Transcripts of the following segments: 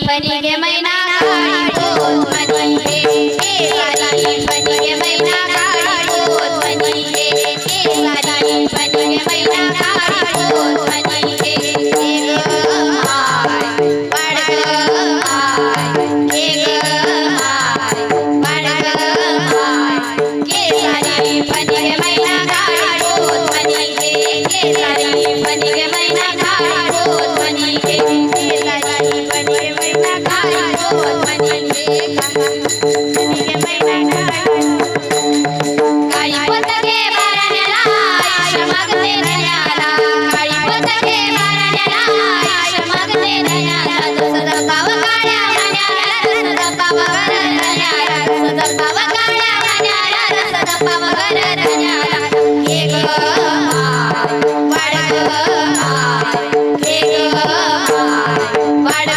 फणी गे मैना काळी पोत फणी गे सारी फणी गे मैना काळी पोत फणी गे सारी फणी गे मैना काळी पोत फणी गे वाड गे वाड गे सारी फणी गे मैना काळी पोत फणी गे सारी फणी गे मैना काळी पोत फणी गे सारी फणी गे मैना काळी पोत फणी गे फणी गे मैना काळी पोत गे बारण्याला आयुष्य मागते नयाला काळी पोत गे बारण्याला आयुष्य मागते नयाला सदा पाव काळ्या मण्याला सदा पाव गरण्याला सदा पाव काळ्या मण्याला सदा पाव गरण्याला हे ग वाड हे ग वाड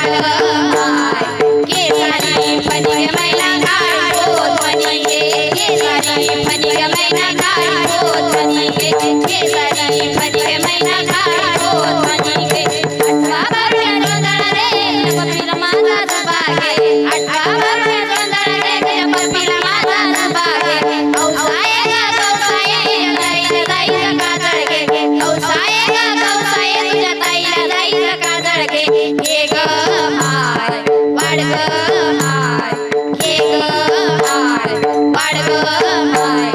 गे सारी फणी गे मैना काळी पोत फणी गे सारी फणी गे मैना काळी पोत फणी गे सारी फणी गे मैना काळी पोत फणी गे आठवा बारण्या जोंधळ रे पप्पीला माझा बागे आठवा बारण्या जोंधळ रे पप्पीला माझा बागे औसाये गा गौसाये ताईला जाईला काजळ गे औसाये गा गौसाये तुझ्या ताईला जाईला काजळ गे हे ग हाय वाड ग हाय हे ग हाय वाड ग हाय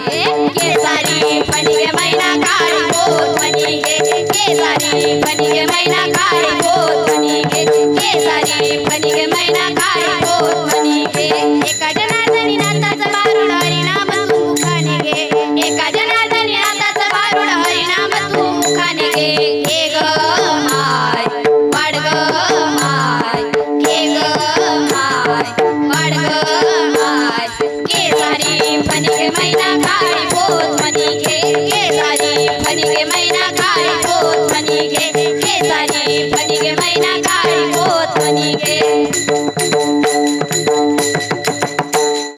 गे सारी फणी गे मैना काळी पोत फणी गे सारी फणी गे मैना काळी पोत फणी गे सारी फणी गे मैना काळी पोत फणी गे एका जनार्दनी नाथाचं बारूड हरिनाम तू मुखाने गे एका जनार्दनी नाथाचं बारूड हरिनाम तू मुखाने गे हे ग हाय वाड ग हाय हे ग हाय वाड ग हाय गे सारी फणी गे मैना काळी पोत फणी गे सारी फणी गे मैना काळी पोत फणी गे सारी फणी गे मैना काळी पोत फणी गे